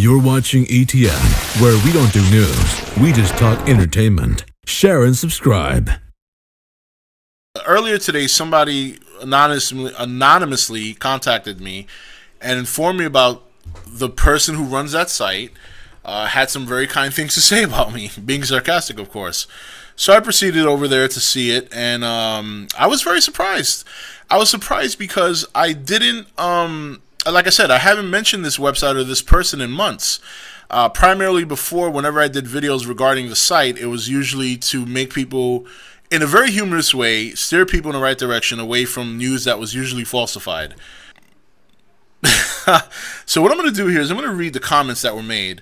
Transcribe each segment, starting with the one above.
You're watching ETN, where we don't do news, we just talk entertainment. Share and subscribe. Earlier today, somebody anonymously contacted me and informed me about the person who runs that site. Had some very kind things to say about me, being sarcastic, of course. So I proceeded over there to see it, and I was very surprised. I was surprised because I didn't, like I said, I haven't mentioned this website or this person in months. Primarily before, whenever I did videos regarding the site, it was usually to make people, in a very humorous way, steer people in the right direction away from news that was usually falsified. So what I'm going to do here is I'm going to read the comments that were made.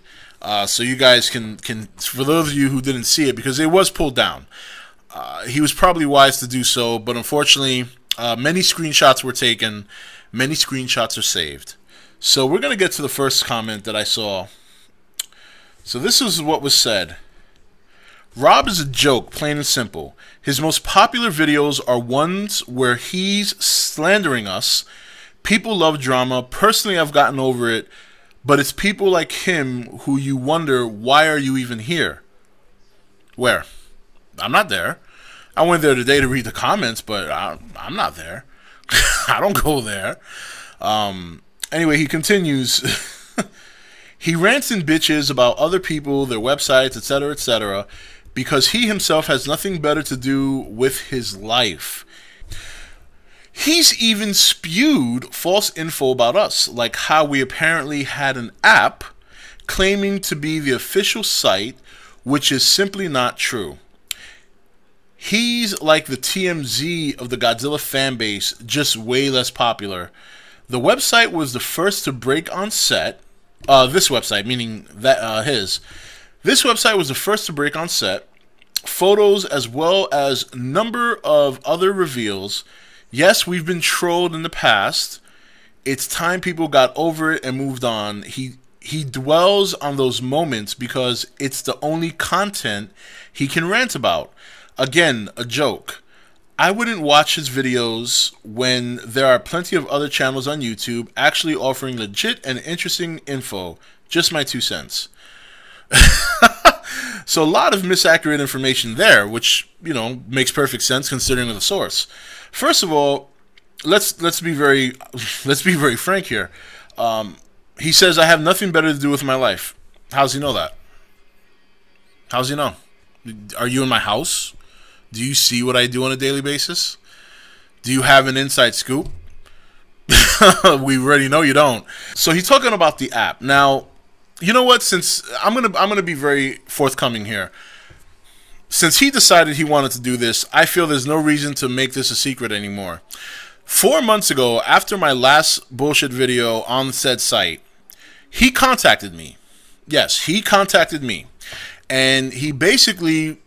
So you guys can, for those of you who didn't see it, because it was pulled down. He was probably wise to do so, but unfortunately, many screenshots were taken. Many screenshots are saved. So we're going to get to the first comment that I saw. So this is what was said. Rob is a joke, plain and simple. His most popular videos are ones where he's slandering us. People love drama. Personally, I've gotten over it. But it's people like him who you wonder, why are you even here? Where? I'm not there. I went there today to read the comments, but I'm not there. I don't go there. Anyway, he continues. He rants and bitches about other people, their websites, etc., because he himself has nothing better to do with his life. He's even spewed false info about us, like how we apparently had an app claiming to be the official site, which is simply not true. He's like the TMZ of the Godzilla fan base, just way less popular. The website was the first to break on set. This website, meaning that his. This website was the first to break on set. Photos as well as number of other reveals. Yes, we've been trolled in the past. It's time people got over it and moved on. He dwells on those moments because it's the only content he can rant about. Again, a joke. I wouldn't watch his videos when there are plenty of other channels on YouTube actually offering legit and interesting info. Just my 2 cents. So a lot of misaccurate information there, which, you know, makes perfect sense considering the source. First of all, let's be very frank here. He says I have nothing better to do with my life. How's he know that? How's he know? Are you in my house? Do you see what I do on a daily basis? Do you have an inside scoop? We already know you don't. So he's talking about the app. Now, you know what? Since I'm gonna be very forthcoming here. Since he decided he wanted to do this, I feel there's no reason to make this a secret anymore. 4 months ago, after my last bullshit video on said site, he contacted me. Yes, he contacted me. And he basically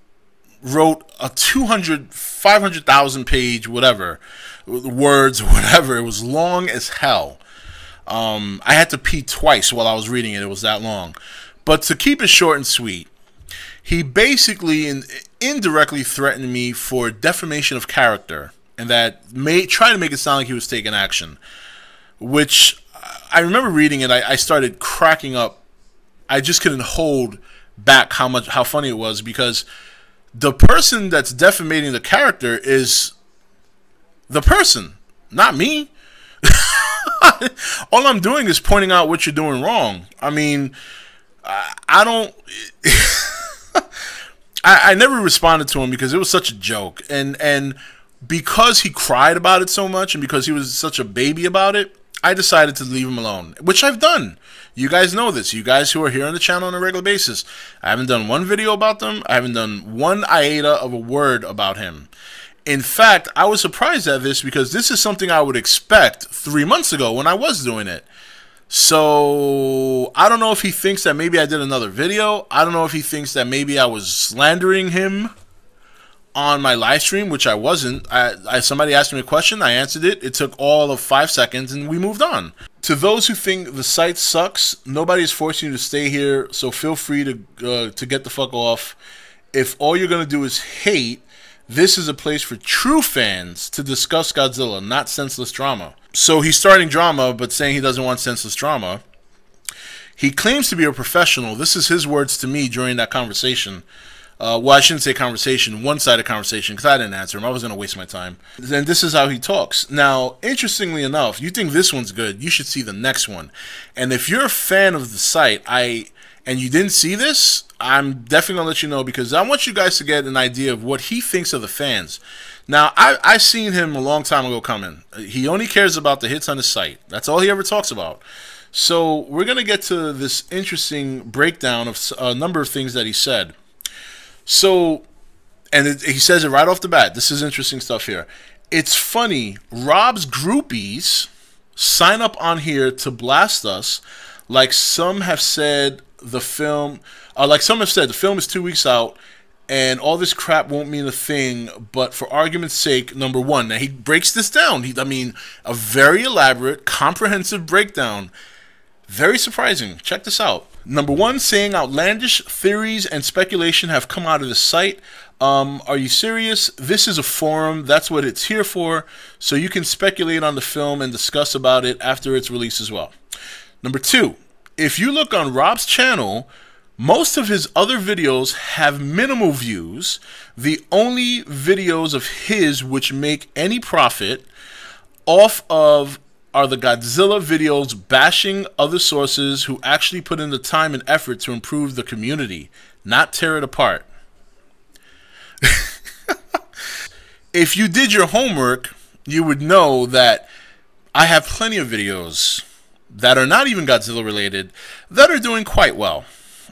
wrote a 500,000 page, whatever, words, whatever. It was long as hell. I had to pee twice while I was reading it. It was that long. But to keep it short and sweet, he basically indirectly threatened me for defamation of character, and that try to make it sound like he was taking action. Which I remember reading it, I started cracking up. I just couldn't hold back how funny it was, because the person that's defamating the character is the person, not me. All I'm doing is pointing out what you're doing wrong. I mean, I don't. I never responded to him because it was such a joke, and because he cried about it so much, and because he was such a baby about it, I decided to leave him alone, which I've done. You guys know this. You guys who are here on the channel on a regular basis. I haven't done one video about them. I haven't done one iota of a word about him. In fact, I was surprised at this because this is something I would expect 3 months ago when I was doing it. So I don't know if he thinks that maybe I did another video. I don't know if he thinks that maybe I was slandering him on my live stream, which I wasn't. Somebody asked me a question, I answered it. It took all of 5 seconds, and we moved on. To those who think the site sucks, nobody's forcing you to stay here, so feel free to get the fuck off. If all you're gonna do is hate, this is a place for true fans to discuss Godzilla, not senseless drama. So he's starting drama, but saying he doesn't want senseless drama. He claims to be a professional. This is his words to me during that conversation. Well, I shouldn't say conversation, one-sided conversation, because I didn't answer him. I was going to waste my time. Then this is how he talks. Now, interestingly enough, you think this one's good, you should see the next one. And if you're a fan of the site, and you didn't see this, I'm definitely going to let you know, because I want you guys to get an idea of what he thinks of the fans. Now, I seen him a long time ago coming. He only cares about the hits on his site. That's all he ever talks about. So we're going to get to this interesting breakdown of a number of things that he said. So, and he says it right off the bat. This is interesting stuff here. It's funny. Rob's groupies sign up on here to blast us, like some have said the film. Like some have said the film is 2 weeks out, and all this crap won't mean a thing. But for argument's sake, number one. Now he breaks this down. I mean, a very elaborate, comprehensive breakdown. Very surprising. Check this out. Number one, saying outlandish theories and speculation have come out of the site. Are you serious? This is a forum. That's what it's here for. So you can speculate on the film and discuss about it after its release as well. Number two, if you look on Rob's channel, most of his other videos have minimal views. The only videos of his which make any profit off of are the Godzilla videos bashing other sources who actually put in the time and effort to improve the community, not tear it apart. If you did your homework, you would know that I have plenty of videos that are not even Godzilla related that are doing quite well,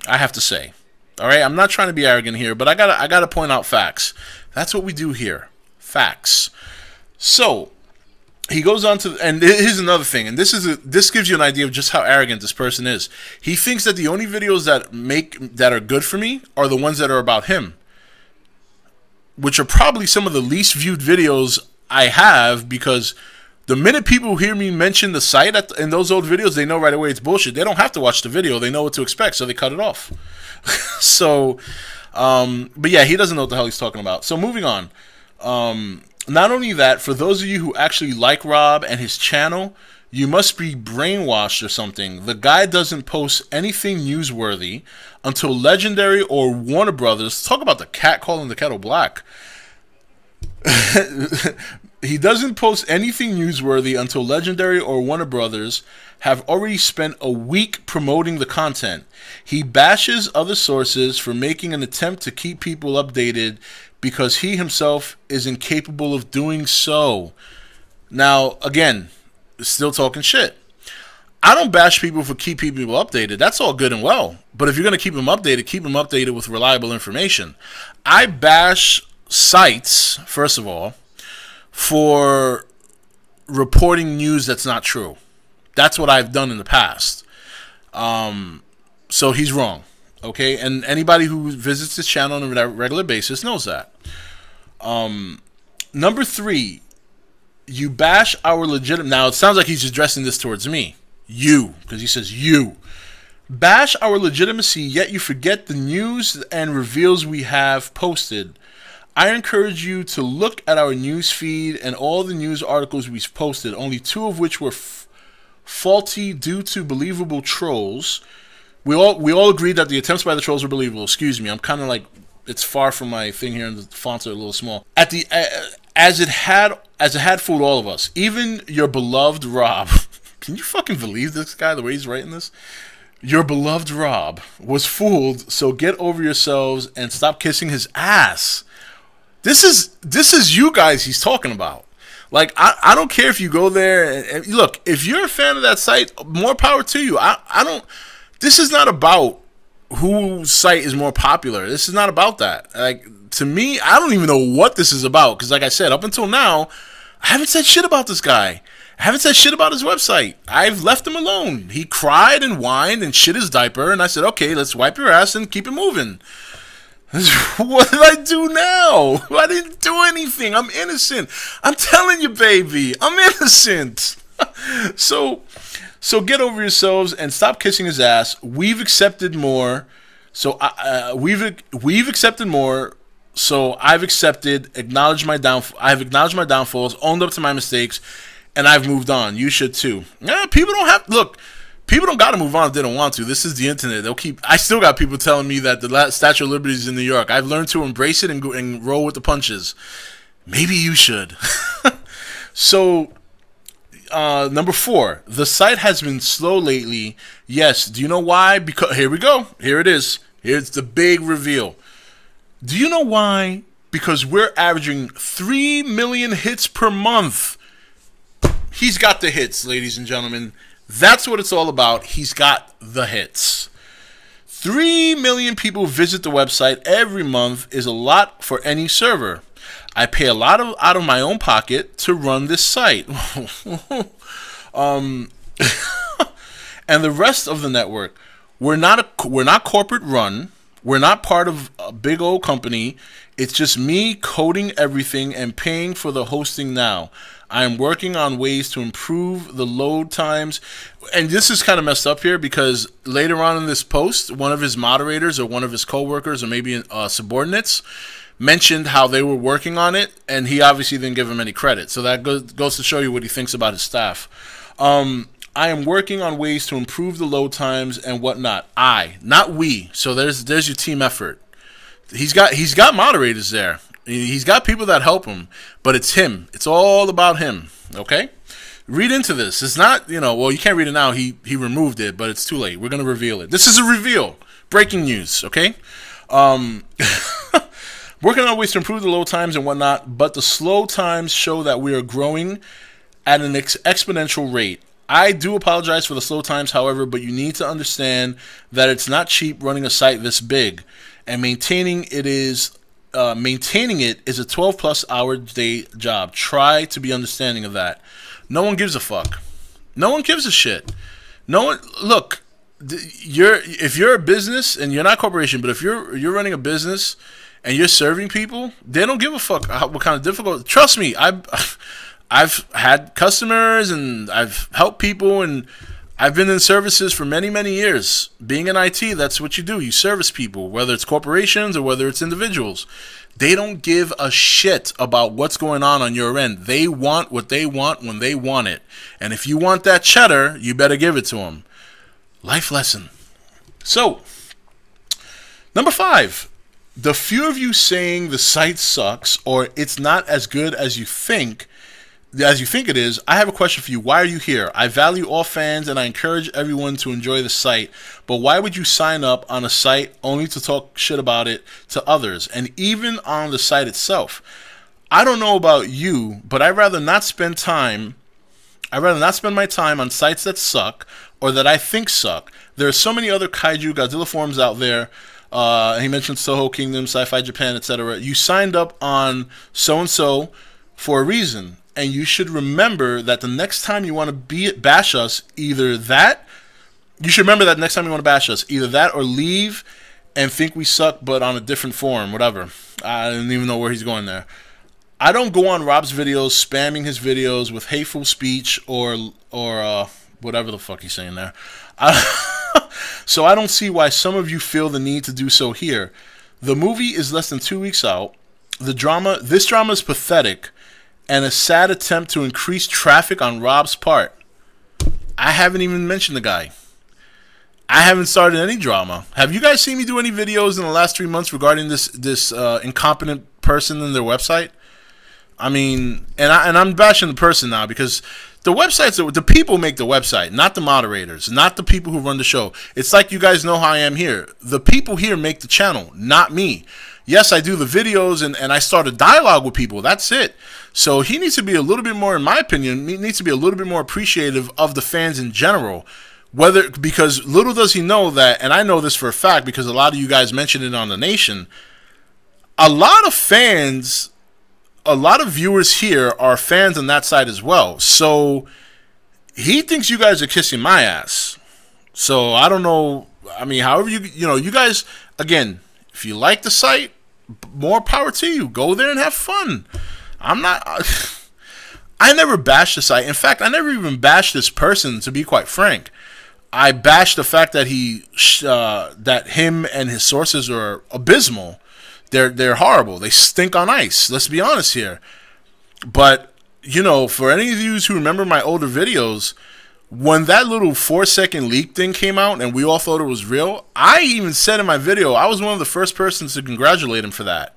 I have to say. All right, I'm not trying to be arrogant here, but I gotta point out facts. That's what we do here, facts. So he goes on to, and here's another thing, and this gives you an idea of just how arrogant this person is. He thinks that the only videos that are good for me are the ones that are about him, which are probably some of the least viewed videos I have, because the minute people hear me mention the site in those old videos, they know right away it's bullshit. They don't have to watch the video. They know what to expect, so they cut it off. So, but yeah, he doesn't know what the hell he's talking about. So moving on. Not only that, for those of you who actually like Rob and his channel, you must be brainwashed or something. The guy doesn't post anything newsworthy until Legendary or Warner Brothers. Talk about the cat calling the kettle black. He doesn't post anything newsworthy until Legendary or Warner Brothers have already spent a week promoting the content. He bashes other sources for making an attempt to keep people updated because he himself is incapable of doing so. Now, again, still talking shit. I don't bash people for keeping people updated. That's all good and well. But if you're going to keep them updated with reliable information. I bash sites, first of all, for reporting news that's not true. That's what I've done in the past. So he's wrong. Okay, and anybody who visits this channel on a regular basis knows that. Number three, you bash our legitimate. Now it sounds like he's addressing this towards me, you, because he says you bash our legitimacy, yet you forget the news and reveals we have posted. I encourage you to look at our news feed and all the news articles we've posted, only two of which were faulty due to believable trolls. We all agreed that the attempts by the trolls were believable. Excuse me, I'm kind of like, it's far from my thing here, and the fonts are a little small. At the as it had fooled all of us, even your beloved Rob. Can you fucking believe this guy, the way he's writing this? Your beloved Rob was fooled, so get over yourselves and stop kissing his ass. This is you guys he's talking about. Like, I don't care if you go there and look, if you're a fan of that site, more power to you. I don't. This is not about whose site is more popular. This is not about that. Like, to me, I don't even know what this is about, because like I said, up until now, I haven't said shit about this guy. I haven't said shit about his website. I've left him alone. He cried and whined and shit his diaper, and I said, okay, let's wipe your ass and keep it moving. What did I do now? I didn't do anything. I'm innocent. I'm telling you, baby, I'm innocent. So get over yourselves and stop kissing his ass. We've accepted more. So we've accepted more. So I've acknowledged my downfalls, owned up to my mistakes, and I've moved on. You should too. Yeah, people don't have look. People don't got to move on if they don't want to. This is the internet. They'll keep. I still got people telling me that the Statue of Liberty is in New York. I've learned to embrace it and roll with the punches. Maybe you should. So, number 4, the site has been slow lately. Yes. Do you know why? Because here we go. Here it is. Here's the big reveal. Do you know why? Because we're averaging 3 million hits per month. He's got the hits, ladies and gentlemen. That's what it's all about. He's got the hits. 3 million people visit the website every month is a lot for any server. I pay a lot out of my own pocket to run this site. And the rest of the network, we're not corporate run. We're not part of a big old company. It's just me coding everything and paying for the hosting now. I am working on ways to improve the load times. And this is kind of messed up here because later on in this post, one of his moderators or one of his coworkers or maybe subordinates mentioned how they were working on it, and he obviously didn't give him any credit. So that goes to show you what he thinks about his staff. I am working on ways to improve the load times and whatnot. Not we. So there's your team effort. He's got moderators there. He's got people that help him, but it's him. It's all about him. Okay? Read into this. It's not, well, you can't read it now. He removed it, but it's too late. We're going to reveal it. This is a reveal. Breaking news, okay? Working on ways to improve the load times and whatnot, but the slow times show that we are growing at an exponential rate. I do apologize for the slow times, however, but you need to understand that it's not cheap running a site this big, and maintaining it is a 12-plus hour day job. Try to be understanding of that. No one gives a fuck. No one gives a shit. No one. Look, if you're a business and you're not a corporation, but if you're running a business and you're serving people, they don't give a fuck what kind of difficult. Trust me, I've had customers and I've helped people and I've been in services for many, many years. Being in IT, that's what you do. You service people, whether it's corporations or whether it's individuals. They don't give a shit about what's going on your end. They want what they want when they want it. And if you want that cheddar, you better give it to them. Life lesson. So, number 5. The few of you saying the site sucks or it's not as good as you think it is, I have a question for you. Why are you here? I value all fans and I encourage everyone to enjoy the site, but why would you sign up on a site only to talk shit about it to others and even on the site itself? I don't know about you, but I'd rather not spend my time on sites that suck or that I think suck. There are so many other kaiju Godzilla forums out there. He mentioned Soho Kingdom, Sci-Fi Japan, etc. You signed up on so-and-so for a reason. And you should remember that the next time you want to bash us, either that or leave and think we suck, but on a different forum, whatever. I don't even know where he's going there. I don't go on Rob's videos spamming his videos with hateful speech or whatever the fuck he's saying there. So I don't see why some of you feel the need to do so here. The movie is less than 2 weeks out. This drama is pathetic and a sad attempt to increase traffic on Rob's part. I haven't even mentioned the guy. I haven't started any drama. Have you guys seen me do any videos in the last 3 months regarding this incompetent person and their website? I mean, and I'm bashing the person now because the websites, the people make the website, not the moderators, not the people who run the show. It's like you guys know how I am here. The people here make the channel, not me. Yes, I do the videos and I start a dialogue with people. That's it. So he needs to be a little bit more, in my opinion, he needs to be a little bit more appreciative of the fans in general. Because little does he know that, and I know this for a fact because a lot of you guys mentioned it on The Nation, a lot of fans, a lot of viewers here are fans on that side as well. So he thinks you guys are kissing my ass. So I don't know. I mean, however you guys, again, if you like the site, more power to you. Go there and have fun. I never bashed the site. In fact, I never even bashed this person, to be quite frank. I bashed the fact that that him and his sources are abysmal. They're horrible. They stink on ice. Let's be honest here. But, for any of you who remember my older videos, When that little 4-second leak thing came out and we all thought it was real, I even said in my video, I was one of the first persons to congratulate him for that.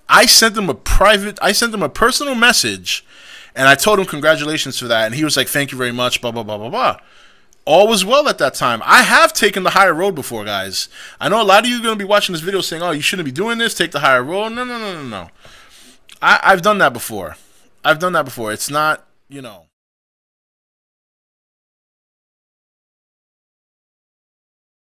I sent him a personal message, and I told him congratulations for that, and he was like, thank you very much, blah, blah, blah, blah, blah. All was well at that time. I have taken the higher road before, guys. I know a lot of you are going to be watching this video saying, oh, you shouldn't be doing this, take the higher road. No, no, no, no, no. I've done that before. I've done that before. It's not, you know.